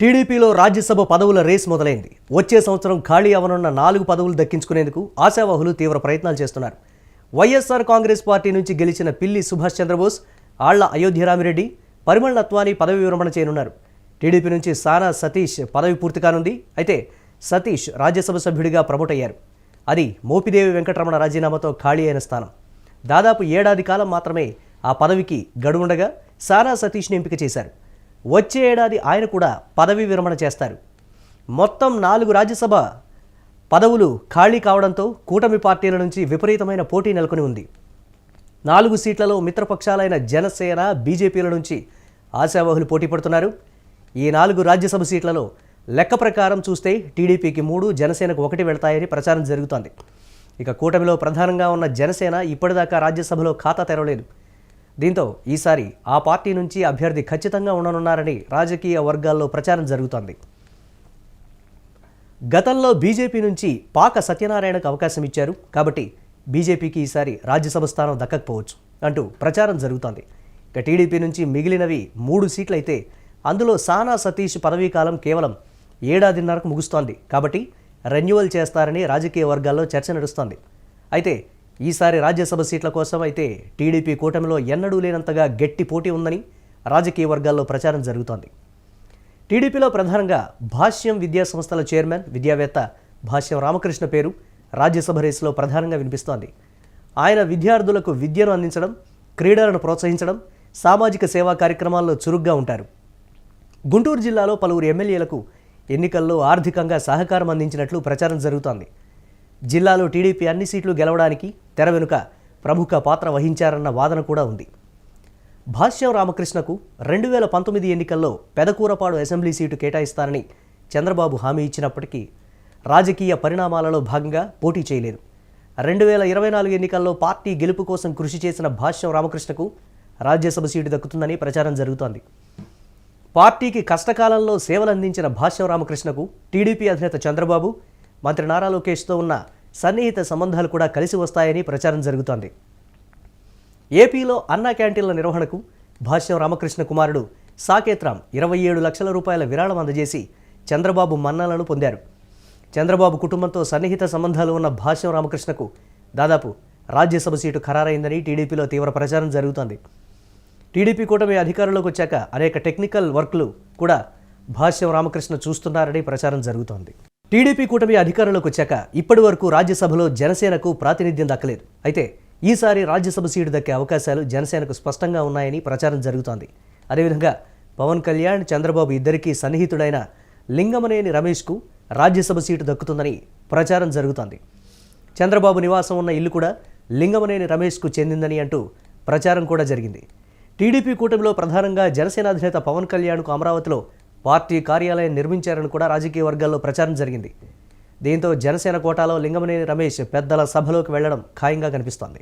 టీడీపీలో రాజ్యసభ పదవుల రేస్ మొదలైంది. వచ్చే సంవత్సరం ఖాళీ అవనున్న 4 పదవులు దక్కించుకునేందుకు ఆశావాహులు తీవ్ర ప్రయత్నాలు చేస్తున్నారు. వైఎస్ఆర్ కాంగ్రెస్ పార్టీ నుంచి గెలిచిన పిల్లి సుభాష్ చంద్రబోస్, ఆళ్ల అయోధ్యరామిరెడ్డి, పరిమళ్ నత్వాని పదవి విరమణ చేయనున్నారు. టీడీపీ నుంచి సానా సతీష్ పదవి పూర్తి కానుంది. అయితే సతీష్ రాజ్యసభ సభ్యుడిగా ప్రమోట్ అయ్యారు. అది మోపిదేవి వెంకటరమణ రాజీనామాతో ఖాళీ అయిన స్థానం. దాదాపు ఏడాది కాలం మాత్రమే ఆ పదవికి గడువుండగా సానా సతీష్ని ఎంపిక చేశారు. వచ్చే ఏడాది ఆయన కూడా పదవి విరమణ చేస్తారు. మొత్తం 4 రాజ్యసభ పదవులు ఖాళీ కావడంతో కూటమి పార్టీల నుంచి విపరీతమైన పోటీ నెలకొని ఉంది. 4 సీట్లలో మిత్రపక్షాలైన జనసేన, బీజేపీల నుంచి ఆశావాహులు పోటీ పడుతున్నారు. ఈ 4 రాజ్యసభ సీట్లలో లెక్క ప్రకారం చూస్తే టీడీపీకి 3, జనసేనకు 1 వెళ్తాయని ప్రచారం జరుగుతోంది. ఇక కూటమిలో ప్రధానంగా ఉన్న జనసేన ఇప్పటిదాకా రాజ్యసభలో ఖాతా తెరవలేదు. దీంతో ఈసారి ఆ పార్టీ నుంచి అభ్యర్థి ఖచ్చితంగా ఉండనున్నారని రాజకీయ వర్గాల్లో ప్రచారం జరుగుతోంది. గతంలో బీజేపీ నుంచి పాక సత్యనారాయణకు అవకాశం ఇచ్చారు కాబట్టి బీజేపీకి ఈసారి రాజ్యసభ స్థానం దక్కకపోవచ్చు అంటూ ప్రచారం జరుగుతోంది. ఇక టీడీపీ నుంచి మిగిలినవి 3 సీట్లయితే అందులో సానా సతీష్ పదవీకాలం కేవలం 1.5 ఏడాదిన్నరకు ముగుస్తోంది కాబట్టి రెన్యువల్ చేస్తారని రాజకీయ వర్గాల్లో చర్చ నడుస్తోంది. అయితే ఈసారి రాజ్యసభ సీట్ల కోసం అయితే టీడీపీ కూటమిలో ఎన్నడూ లేనంతగా గట్టి పోటీ ఉందని రాజకీయ వర్గాల్లో ప్రచారం జరుగుతోంది. టీడీపీలో ప్రధానంగా భాష్యం విద్యా సంస్థల చైర్మన్, విద్యావేత్త భాష్యం రామకృష్ణ పేరు రాజ్యసభ రేసులో ప్రధానంగా వినిపిస్తోంది. ఆయన విద్యార్థులకు విద్యను అందించడం, క్రీడలను ప్రోత్సహించడం, సామాజిక సేవా కార్యక్రమాల్లో చురుగ్గా ఉంటారు. గుంటూరు జిల్లాలో పలువురు ఎమ్మెల్యేలకు ఎన్నికల్లో ఆర్థికంగా సహకారం అందించినట్లు ప్రచారం జరుగుతోంది. జిల్లాలో టీడీపీ అన్ని సీట్లు గెలవడానికి తెర వెనుక ప్రముఖ పాత్ర వహించారన్న వాదన కూడా ఉంది. భాష్యం రామకృష్ణకు 2019 ఎన్నికల్లో పెదకూరపాడు అసెంబ్లీ సీటు కేటాయిస్తారని చంద్రబాబు హామీ ఇచ్చినప్పటికీ రాజకీయ పరిణామాలలో భాగంగా పోటీ చేయలేదు. 2024 ఎన్నికల్లో పార్టీ గెలుపు కోసం కృషి చేసిన భాష్యం రామకృష్ణకు రాజ్యసభ సీటు దక్కుతుందని ప్రచారం జరుగుతోంది. పార్టీకి కష్టకాలంలో సేవలు అందించిన భాష్యం రామకృష్ణకు టీడీపీ అధినేత చంద్రబాబు, మంత్రి నారా లోకేష్తో ఉన్న సన్నిహిత సంబంధాలు కూడా కలిసి వస్తాయని ప్రచారం జరుగుతోంది. ఏపీలో అన్నా క్యాంటీన్ల నిర్వహణకు భాష్యం రామకృష్ణ కుమారుడు సాకేత్ రామ్ 27 లక్షల రూపాయల విరాళం అందజేసి చంద్రబాబు మన్ననలను పొందారు. చంద్రబాబు కుటుంబంతో సన్నిహిత సంబంధాలు ఉన్న భాష్యం రామకృష్ణకు దాదాపు రాజ్యసభ సీటు ఖరారైందని టీడీపీలో తీవ్ర ప్రచారం జరుగుతోంది. టీడీపీ కూటమి అధికారంలోకి వచ్చాక అనేక టెక్నికల్ వర్క్లు కూడా భాష్యం రామకృష్ణ చూస్తున్నారని ప్రచారం జరుగుతోంది. టీడీపీ కూటమి అధికారంలోకి వచ్చాక ఇప్పటి వరకు రాజ్యసభలో జనసేనకు ప్రాతినిధ్యం దక్కలేదు. అయితే ఈసారి రాజ్యసభ సీటు దక్కే అవకాశాలు జనసేనకు స్పష్టంగా ఉన్నాయని ప్రచారం జరుగుతోంది. అదేవిధంగా పవన్ కళ్యాణ్, చంద్రబాబు ఇద్దరికీ సన్నిహితుడైన లింగమనేని రమేష్కు రాజ్యసభ సీటు దక్కుతుందని ప్రచారం జరుగుతోంది. చంద్రబాబు నివాసం ఉన్న ఇల్లు కూడా లింగమనేని రమేష్కు చెందిందని అంటూ ప్రచారం కూడా జరిగింది. టీడీపీ కూటమిలో ప్రధానంగా జనసేన అధినేత పవన్ కళ్యాణ్కు అమరావతిలో పార్టీ కార్యాలయం నిర్మించారని కూడా రాజకీయ వర్గాల్లో ప్రచారం జరిగింది. దీంతో జనసేన కోటాలో లింగమనేని రమేష్ పెద్దల సభలోకి వెళ్లడం ఖాయంగా కనిపిస్తోంది.